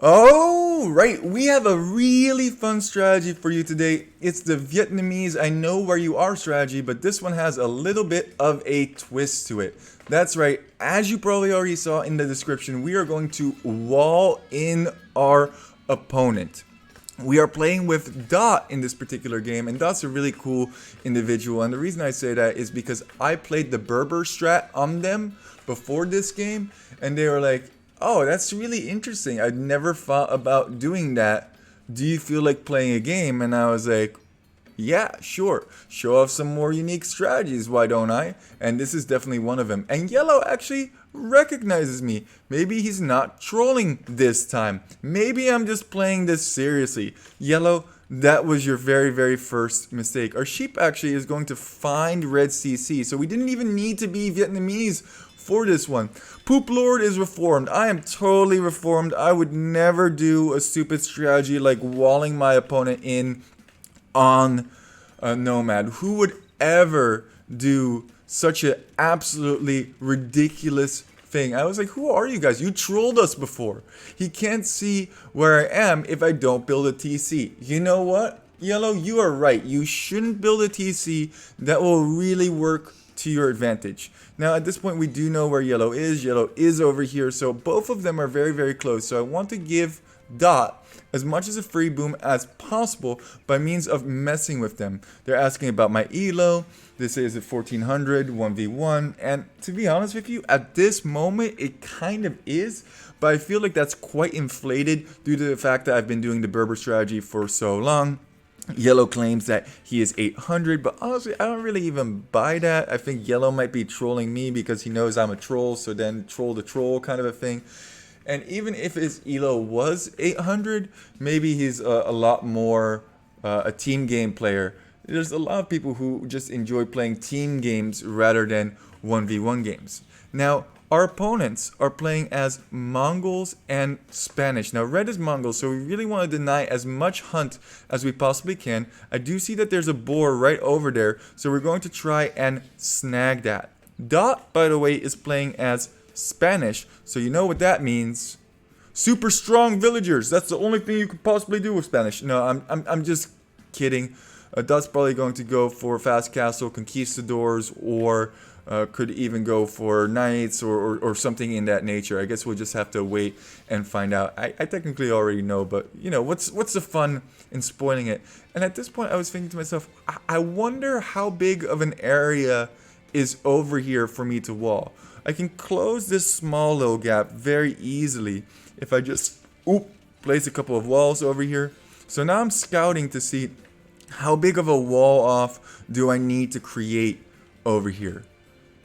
Oh, right. We have a really fun strategy for you today. It's the Vietnamese I know where you are strategy, but this one has a little bit of a twist to it. That's right. As you probably already saw in the description, we are going to wall in our opponent. We are playing with Dot in this particular game, and Dot's a really cool individual. And the reason I say that is because I played the Berber strat on them before this game, and they were like, "Oh, that's really interesting. I'd never thought about doing that. Do you feel like playing a game?" And I was like, yeah, sure. Show off some more unique strategies, why don't I? And this is definitely one of them. And Yellow actually recognizes me. Maybe he's not trolling this time. Maybe I'm just playing this seriously. Yellow, that was your very, very first mistake. Our sheep actually is going to find Red CC, so we didn't even need to be Vietnamese for this one. Poop Lord is reformed. I am totally reformed. I would never do a stupid strategy like walling my opponent in on a Nomad. Who would ever do such an absolutely ridiculous thing? I was like, who are you guys? You trolled us before. He can't see where I am if I don't build a TC. You know what, Yellow? You are right. You shouldn't build a TC. That will really work to your advantage. Now at this point we do know where Yellow is. Yellow is over here, so both of them are very, very close. So I want to give Dot as much as a free boom as possible by means of messing with them. They're asking about my elo. This is at 1400 1v1, and to be honest with you, at this moment it kind of is, but I feel like that's quite inflated due to the fact that I've been doing the Berber strategy for so long. Yellow claims that he is 800, but honestly, I don't really even buy that. I think Yellow might be trolling me because he knows I'm a troll, so then troll the troll kind of a thing. And even if his elo was 800, maybe he's a lot more a team game player. There's a lot of people who just enjoy playing team games rather than 1v1 games. Now, our opponents are playing as Mongols and Spanish. Now, red is Mongol, so we really want to deny as much hunt as we possibly can. I do see that there's a boar right over there, so we're going to try and snag that. Dot, by the way, is playing as Spanish, so you know what that means. Super strong villagers. That's the only thing you could possibly do with Spanish. No, I'm just kidding. Dot's probably going to go for fast castle conquistadors, or could even go for knights or something in that nature. I guess we'll just have to wait and find out. I technically already know, but you know, what's the fun in spoiling it? And at this point I was thinking to myself, I wonder how big of an area is over here for me to wall. I can close this small little gap very easily if I just place a couple of walls over here. So now I'm scouting to see how big of a wall off do I need to create over here.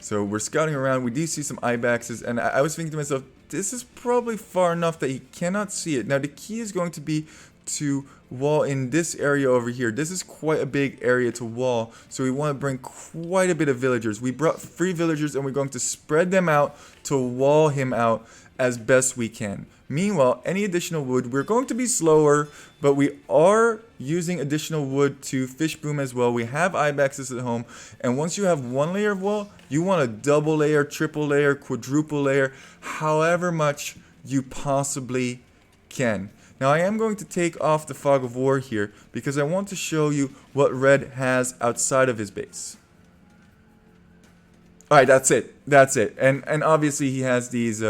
So we're scouting around. We do see some ibexes, and I was thinking to myself, this is probably far enough that he cannot see it. Now the key is going to be to wall in this area over here. This is quite a big area to wall, so we want to bring quite a bit of villagers. We brought 3 villagers, and we're going to spread them out to wall him out as best we can. Meanwhile, any additional wood, we're going to be slower, but we are using additional wood to fish boom as well. We have ibexes at home, and once you have 1 layer of wall, you want a double layer, triple layer, quadruple layer, however much you possibly can. Now I am going to take off the fog of war here because I want to show you what red has outside of his base. Alright, that's it. That's it. And obviously he has these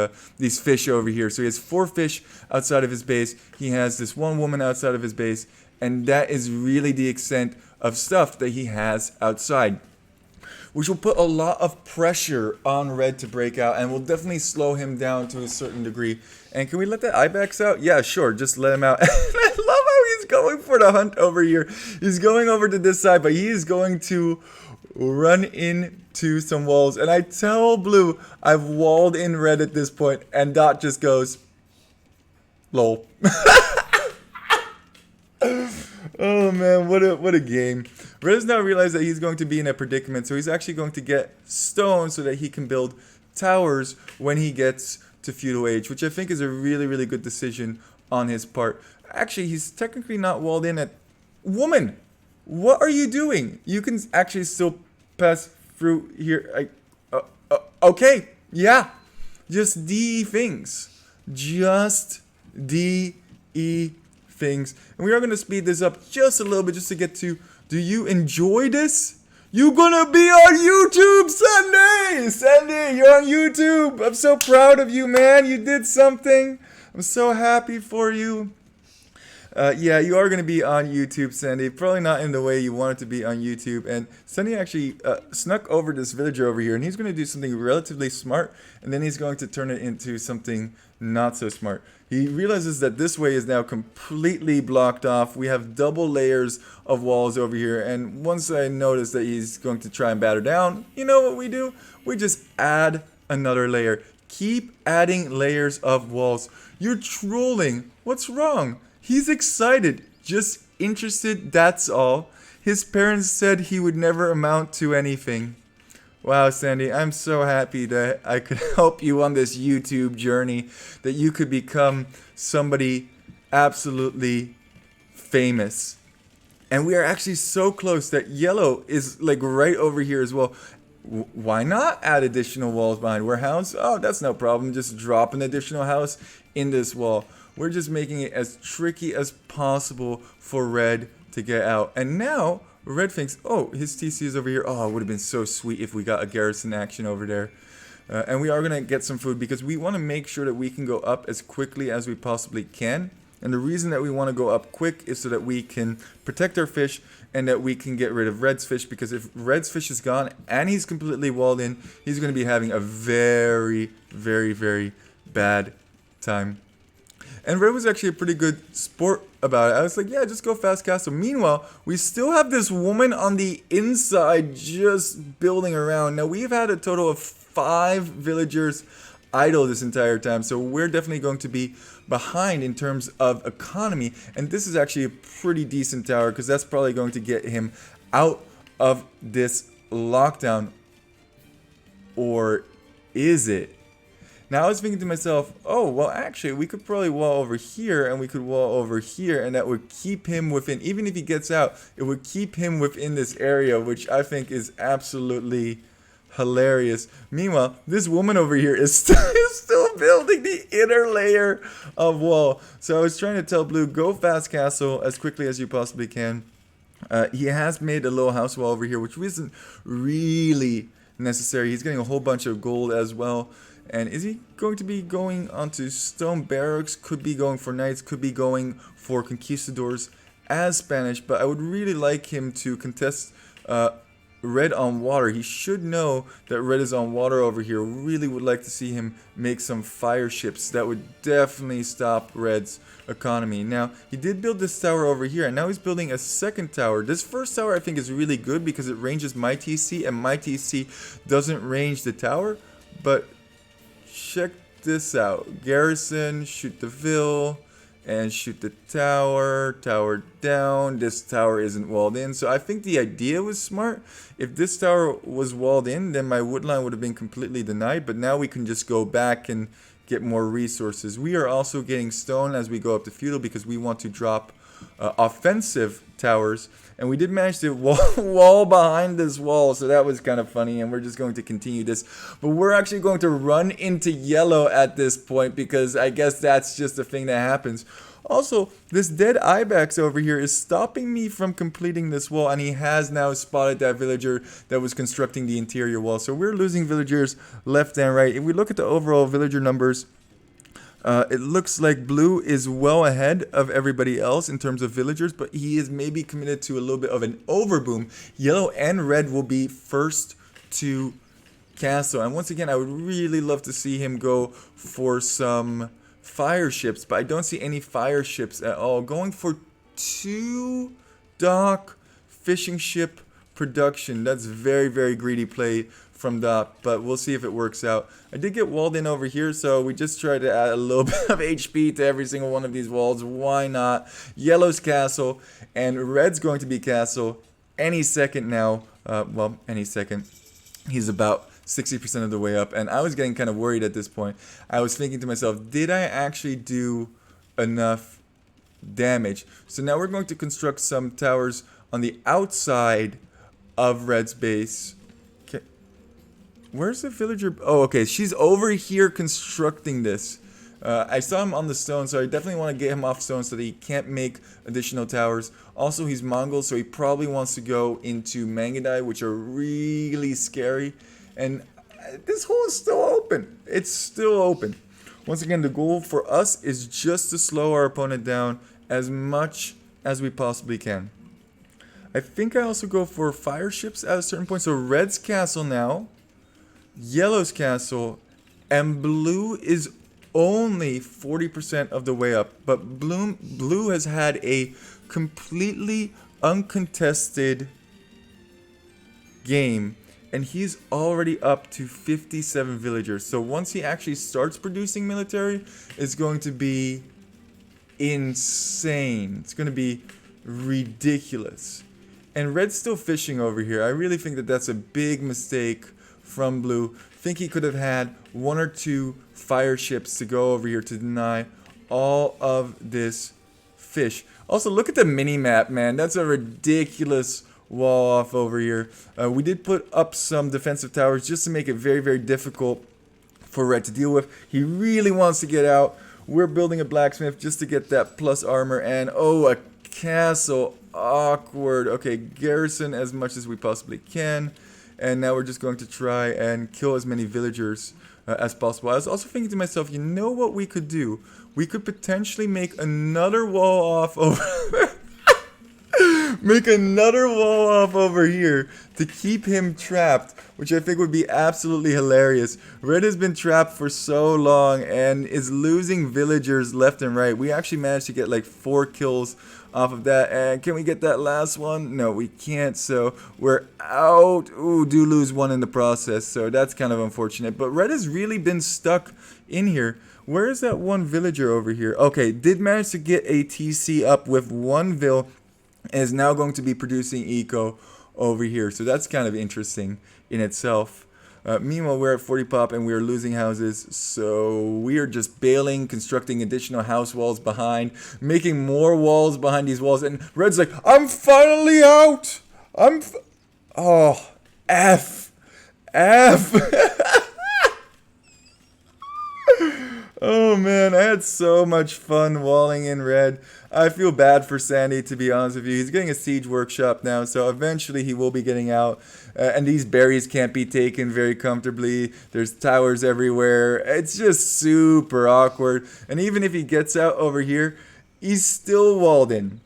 fish over here. So he has 4 fish outside of his base. He has this 1 woman outside of his base. And that is really the extent of stuff that he has outside, which will put a lot of pressure on red to break out and will definitely slow him down to a certain degree. And can we let that ibex out? Yeah, sure. Just let him out. I love how he's going for the hunt over here. He's going over to this side, but he is going to run into some walls. And I tell Blue I've walled in red at this point, and Dot just goes, lol. Oh man, what a game. Red has now realized that he's going to be in a predicament, so he's actually going to get stone so that he can build towers when he gets to feudal age, which I think is a really, really good decision on his part. Actually, he's technically not walled in at... Woman! What are you doing? You can actually still pass through here. Okay, yeah. Just the things. Just D, E things. And we are going to speed this up just a little bit just to get to, do you enjoy this? You gonna be on YouTube, Sunday! Sunday, you're on YouTube! I'm so proud of you, man. You did something. I'm so happy for you. Yeah, you are going to be on YouTube, Sandy. Probably not in the way you want it to be on YouTube. And Sandy actually snuck over this villager over here, and he's going to do something relatively smart, and then he's going to turn it into something not so smart. He realizes that this way is now completely blocked off. We have double layers of walls over here, and once I notice that he's going to try and batter down, you know what we do? We just add another layer. Keep adding layers of walls. You're trolling. What's wrong? He's excited, just interested, that's all. His parents said he would never amount to anything. Wow, Sandy, I'm so happy that I could help you on this YouTube journey, that you could become somebody absolutely famous. And we are actually so close that yellow is like right over here as well. Why not add additional walls behind warehouse? Oh, that's no problem. Just drop an additional house in this wall. We're just making it as tricky as possible for red to get out. And now red thinks, oh, his TC is over here. Oh, it would have been so sweet if we got a garrison action over there. And we are going to get some food because we want to make sure that we can go up as quickly as we possibly can. And the reason that we want to go up quick is so that we can protect our fish and that we can get rid of Red's fish, because if Red's fish is gone and he's completely walled in, he's going to be having a very, very, very bad time. And Red was actually a pretty good sport about it. I was like, yeah, just go fast castle. Meanwhile, we still have this woman on the inside just building around. Now, we've had a total of 5 villagers idle this entire time, so we're definitely going to be behind in terms of economy. And this is actually a pretty decent tower because that's probably going to get him out of this lockdown. Or is it? Now I was thinking to myself, oh, well, actually, we could probably wall over here and we could wall over here, and that would keep him within, even if he gets out, it would keep him within this area, which I think is absolutely hilarious. Meanwhile, this woman over here is still building the inner layer of wall. So I was trying to tell Blue, go fast castle as quickly as you possibly can. He has made a little house wall over here, which isn't really necessary. He's getting a whole bunch of gold as well. And is he going to be going onto stone barracks? Could be going for knights, could be going for conquistadors as Spanish, but I would really like him to contest Red on water. He should know that Red is on water over here. Really would like to see him make some fire ships. That would definitely stop Red's economy. Now, he did build this tower over here, and now he's building a second tower. This first tower I think is really good because it ranges my TC, and my TC doesn't range the tower, but check this out. Garrison, shoot the vill, and shoot the tower. Tower down. This tower isn't walled in. So I think the idea was smart. If this tower was walled in, then my woodline would have been completely denied. But now we can just go back and get more resources. We are also getting stone as we go up to feudal because we want to drop offensive towers. And we did manage to wall behind this wall, so that was kind of funny, and we're just going to continue this. But we're actually going to run into yellow at this point because I guess that's just a thing that happens. Also, this dead ibex over here is stopping me from completing this wall, and he has now spotted that villager that was constructing the interior wall. So we're losing villagers left and right. If we look at the overall villager numbers, it looks like Blue is well ahead of everybody else in terms of villagers, but he is maybe committed to a little bit of an overboom. Yellow and Red will be first to castle. And once again, I would really love to see him go for some fire ships, but I don't see any fire ships at all. Going for 2 dock fishing ship production. That's very, very greedy play from Doc, but we'll see if it works out. I did get walled in over here, so we just tried to add a little bit of HP to every single one of these walls. Why not? Yellow's castle, and Red's going to be castle any second now. Well, any second. He's about 60% of the way up, and I was getting kind of worried at this point. I was thinking to myself, did I actually do enough damage? So now we're going to construct some towers on the outside of Red's base. Where's the villager? Oh, okay. She's over here constructing this. I saw him on the stone, so I definitely want to get him off stone so that he can't make additional towers. Also, he's Mongol, so he probably wants to go into Mangudai, which are really scary. And this hole is still open. It's still open. Once again, the goal for us is just to slow our opponent down as much as we possibly can. I think I also go for fire ships at a certain point. So red's castle now, yellow's castle, and blue is only 40% of the way up. But blue has had a completely uncontested game, and he's already up to 57 villagers. So once he actually starts producing military, it's going to be insane. It's going to be ridiculous. And red's still fishing over here. I really think that that's a big mistake from blue. I think he could have had 1 or 2 fire ships to go over here to deny all of this fish. Also, look at the mini map, man. That's a ridiculous wall off over here. We did put up some defensive towers just to make it very, very difficult for red to deal with. He really wants to get out. We're building a blacksmith just to get that plus armor, and oh, a castle. Awkward. Okay, garrison as much as we possibly can, and now we're just going to try and kill as many villagers as possible. I was also thinking to myself, you know what we could do? We could potentially make another wall off over make another wall off over here to keep him trapped, which I think would be absolutely hilarious. Red has been trapped for so long and is losing villagers left and right. We actually managed to get like 4 kills off of that. And can we get that last one? No, we can't. So we're out. Ooh, do lose 1 in the process. So that's kind of unfortunate. But red has really been stuck in here. Where is that 1 villager over here? Okay, did manage to get a TC up with 1 vill. And is now going to be producing eco over here. So that's kind of interesting in itself. Meanwhile, we're at 40 pop and we are losing houses. So we are just bailing, constructing additional house walls behind, making more walls behind these walls. And red's like, I'm finally out. Oh, F. Oh man, I had so much fun walling in red. I feel bad for Sandy, to be honest with you. He's getting a siege workshop now, so eventually he will be getting out. And these berries can't be taken very comfortably. There's towers everywhere. It's just super awkward. And even if he gets out over here, he's still walled in.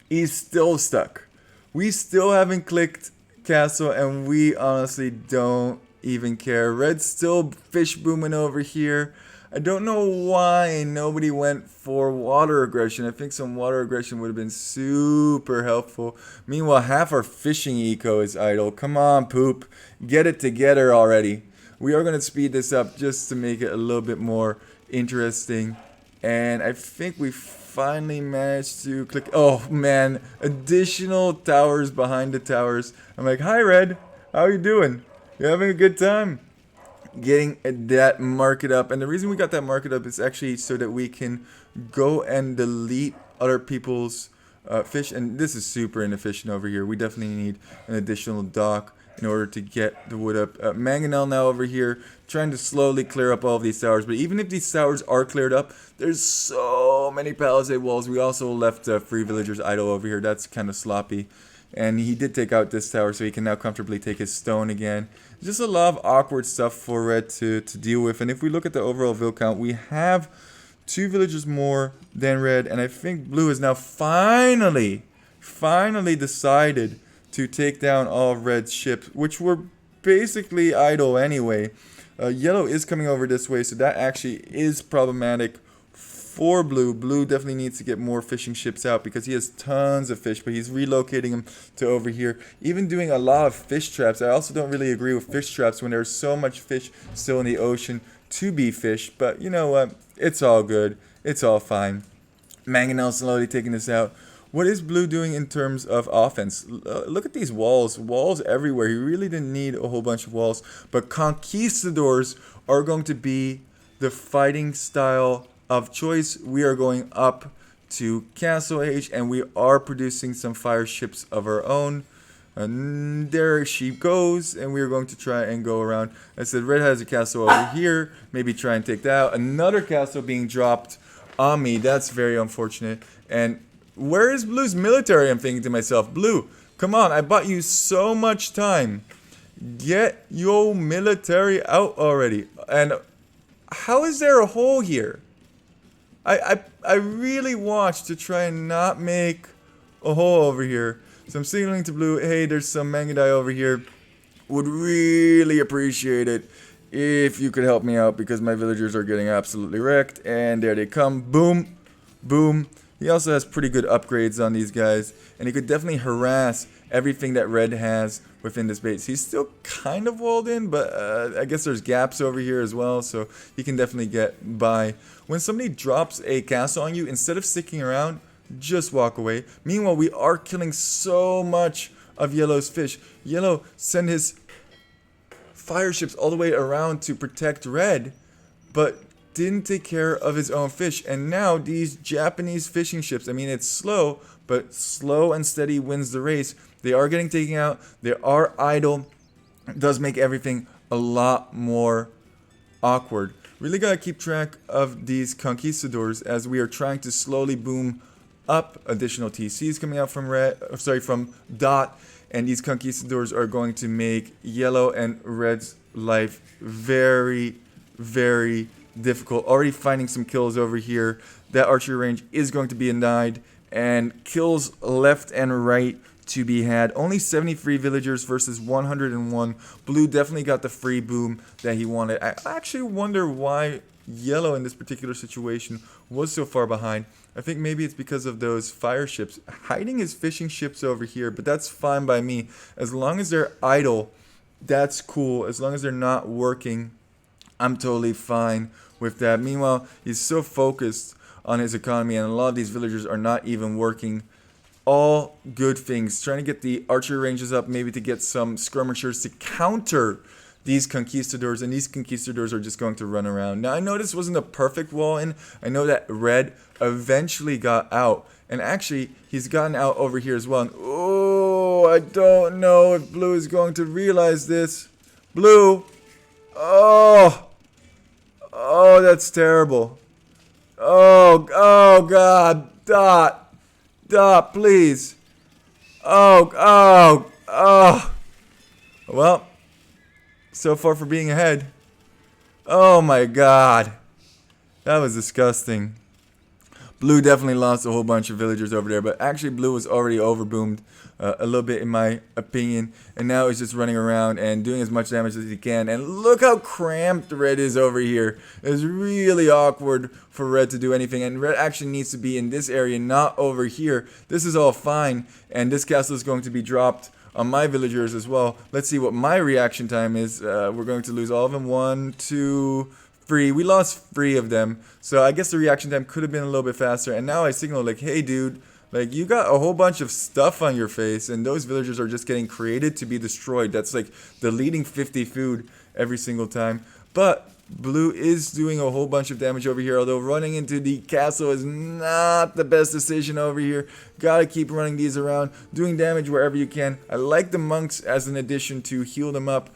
He's still stuck. We still haven't clicked castle, and we honestly don't even care. Red's still fish booming over here. I don't know why nobody went for water aggression. I think some water aggression would have been super helpful. Meanwhile, half our fishing eco is idle. Come on, poop. Get it together already. We are going to speed this up just to make it a little bit more interesting. And I think we finally managed to click. Oh, man. Additional towers behind the towers. I'm like, hi, Red. How you doing? You having a good time? Getting that market up, and the reason we got that market up is actually so that we can go and delete other people's fish, and this is super inefficient over here. We definitely need an additional dock in order to get the wood up. Mangonel now over here trying to slowly clear up all of these towers, but even if these towers are cleared up, there's so many palisade walls. We also left free villagers idle over here. That's kind of sloppy. And he did take out this tower, so he can now comfortably take his stone again. Just a lot of awkward stuff for red to deal with. And if we look at the overall vill count, we have 2 villagers more than red. And I think blue has now finally decided to take down all of red's ships, which were basically idle anyway. Yellow is coming over this way, so that actually is problematic for blue. Blue definitely needs to get more fishing ships out because he has tons of fish, but he's relocating them to over here. Even doing a lot of fish traps. I also don't really agree with fish traps when there's so much fish still in the ocean to be fished, but you know what? It's all good. It's all fine. Mangonel slowly taking this out. What is blue doing in terms of offense? Look at these walls. Walls everywhere. He really didn't need a whole bunch of walls, but conquistadors are going to be the fighting style of choice. We are going up to Castle Age, and we are producing some fire ships of our own. And there she goes, and we're going to try and go around. I said red has a castle over here. Maybe try and take that out. Another castle being dropped on me. That's very unfortunate. And where is blue's military? I'm thinking to myself, blue, come on, I bought you so much time. Get your military out already. And how is there a hole here? I really watched to try and not make a hole over here. So I'm signaling to blue, hey, there's some Mangudai over here. Would really appreciate it if you could help me out because my villagers are getting absolutely wrecked. And there they come. Boom. Boom. He also has pretty good upgrades on these guys. And he could definitely harass everything that red has within this base. He's still kind of walled in, but I guess there's gaps over here as well. So he can definitely get by. When somebody drops a castle on you, instead of sticking around, just walk away. Meanwhile, we are killing so much of Yellow's fish. Yellow sent his fire ships all the way around to protect red, but didn't take care of his own fish. And now these Japanese fishing ships, I mean, it's slow, but slow and steady wins the race. They are getting taken out. They are idle. It does make everything a lot more awkward. Really gotta keep track of these conquistadors as we are trying to slowly boom up. Additional TCs coming out from from Dot, and these conquistadors are going to make yellow and red's life very, very difficult. Already finding some kills over here. That archery range is going to be denied, and kills left and right to be had. Only 73 villagers versus 101. Blue definitely got the free boom that he wanted. I actually wonder why yellow in this particular situation was so far behind. I think maybe it's because of those fire ships. Hiding his fishing ships over here, but that's fine by me. As long as they're idle, that's cool. As long as they're not working, I'm totally fine with that. Meanwhile, he's so focused on his economy, and a lot of these villagers are not even working. All good things. Trying to get the archery ranges up, maybe to get some skirmishers to counter these conquistadors, and these conquistadors are just going to run around. Now, I know this wasn't a perfect wall in. I know that red eventually got out, and actually, he's gotten out over here as well. And, oh, I don't know if blue is going to realize this. Blue. Oh. Oh, that's terrible. Oh, God. Dot, please. Oh. Well, so far for being ahead. Oh my God. That was disgusting. Blue definitely lost a whole bunch of villagers over there, but actually blue was already overboomed a little bit in my opinion, and now he's just running around and doing as much damage as he can. And look how cramped red is over here. It's really awkward for red to do anything, and red actually needs to be in this area, not over here. This is all fine, and this castle is going to be dropped on my villagers as well. Let's see what my reaction time is. We're going to lose all of them. 1, 2, 3. We lost 3 of them, so I guess the reaction time could have been a little bit faster. And now I signal like, hey dude, like you got a whole bunch of stuff on your face, and those villagers are just getting created to be destroyed. That's like deleting 50 food every single time. But blue is doing a whole bunch of damage over here, although running into the castle is not the best decision over here. Gotta keep running these around, doing damage wherever you can. I like the monks as an addition to heal them up.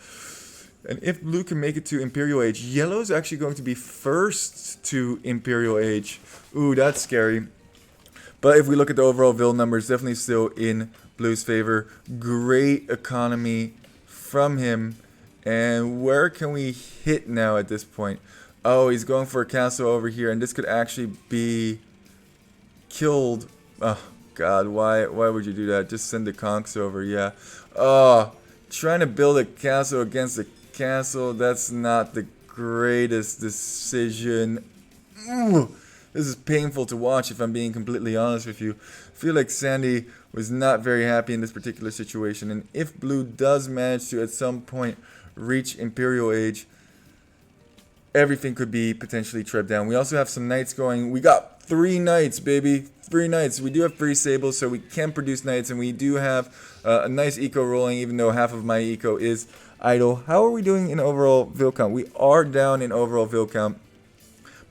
And if blue can make it to Imperial Age, yellow is actually going to be first to Imperial Age. Ooh, that's scary. But if we look at the overall vill numbers, definitely still in blue's favor. Great economy from him. And where can we hit now at this point? Oh, he's going for a castle over here, and this could actually be killed. Oh, God, why would you do that? Just send the conks over, yeah. Oh, trying to build a castle against a castle, that's not the greatest decision. Ooh, this is painful to watch if I'm being completely honest with you. I feel like Sandy was not very happy in this particular situation, and if blue does manage to at some point reach Imperial Age, everything could be potentially tread down. We also have some knights going. We got 3 knights, baby. 3 knights. We do have 3 sables, so we can produce knights, and we do have a nice eco rolling, even though half of my eco is idle. How are we doing in overall vill count? We are down in overall vill count,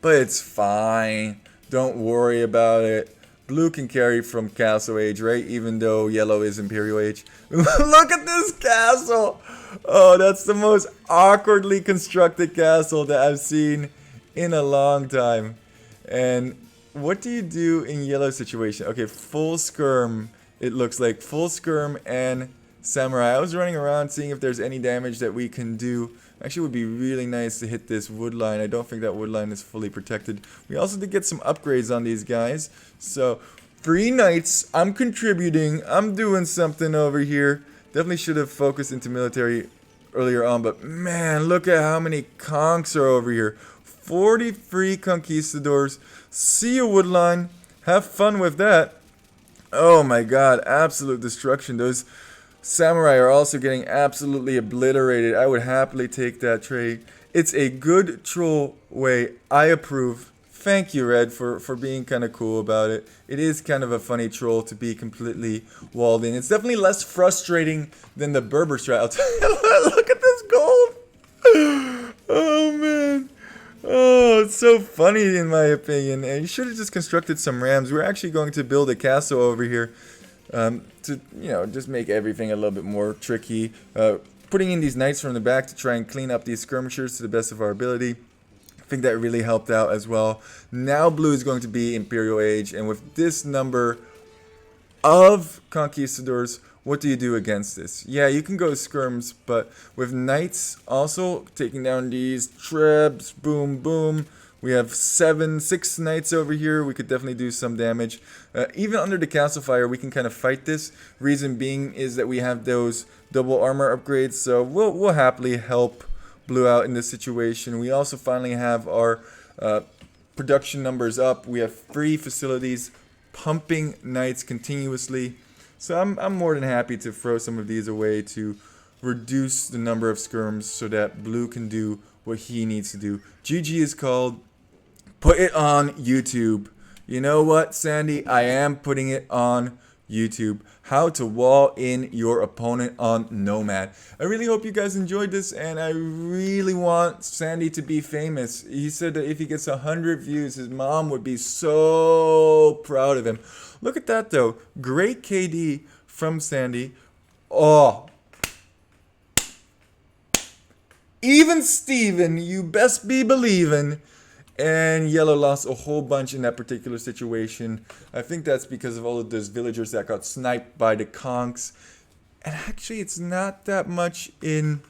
but it's fine. Don't worry about it. Blue can carry from Castle Age, right? Even though yellow is Imperial Age. Look at this castle! Oh, that's the most awkwardly constructed castle that I've seen in a long time. And what do you do in yellow situation? Okay, full skirm. It looks like full skirm and samurai. I was running around seeing if there's any damage that we can do. Actually, it would be really nice to hit this wood line. I don't think that wood line is fully protected. We also did get some upgrades on these guys. So, 3 knights. I'm contributing. I'm doing something over here. Definitely should have focused into military earlier on. But man, look at how many conks are over here. 43 conquistadors. See a wood line. Have fun with that. Oh my god, absolute destruction. Those samurai are also getting absolutely obliterated. I would happily take that trade. It's a good troll way. I approve. Thank you, Red, for being kind of cool about it. It is kind of a funny troll to be completely walled in. It's definitely less frustrating than the Berber strat. I'll tell you, look at this gold. Oh, man. Oh, it's so funny in my opinion. And you should have just constructed some rams. We're actually going to build a castle over here. To, you know, just make everything a little bit more tricky. Putting in these knights from the back to try and clean up these skirmishers to the best of our ability. I think that really helped out as well. Now blue is going to be Imperial Age, and with this number of conquistadors, what do you do against this? Yeah, you can go skirms, but with knights also taking down these trebs, boom, boom. We have 6 knights over here. We could definitely do some damage. Even under the castle fire, we can kind of fight this. Reason being is that we have those double armor upgrades, so we'll happily help blue out in this situation. We also finally have our production numbers up. We have 3 facilities pumping knights continuously. So I'm more than happy to throw some of these away to reduce the number of skirms so that blue can do what he needs to do. GG is called. Put it on YouTube. You know what, Sandy? I am putting it on YouTube. How to wall in your opponent on Nomad. I really hope you guys enjoyed this, and I really want Sandy to be famous. He said that if he gets 100 views, his mom would be so proud of him. Look at that, though. Great KD from Sandy. Oh. Even Steven, you best be believing. And yellow lost a whole bunch in that particular situation. I think that's because of all of those villagers that got sniped by the conks. And actually, it's not that much in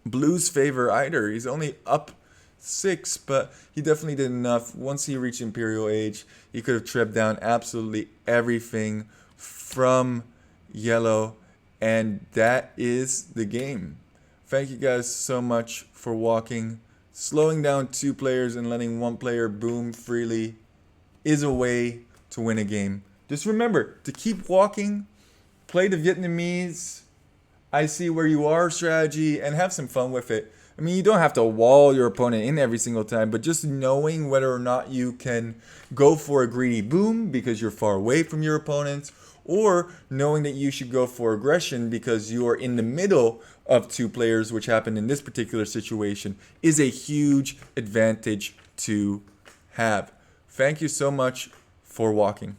blue's favor either. He's only up 6, but he definitely did enough. Once he reached Imperial Age, he could have trebbed down absolutely everything from yellow. And that is the game. Thank you guys so much for walking. Slowing down 2 players and letting 1 player boom freely is a way to win a game. Just remember to keep walking, play the Vietnamese, I see where you are strategy, and have some fun with it. I mean, you don't have to wall your opponent in every single time, but just knowing whether or not you can go for a greedy boom because you're far away from your opponent, or knowing that you should go for aggression because you are in the middle of 2 players, which happened in this particular situation, is a huge advantage to have. Thank you so much for walking.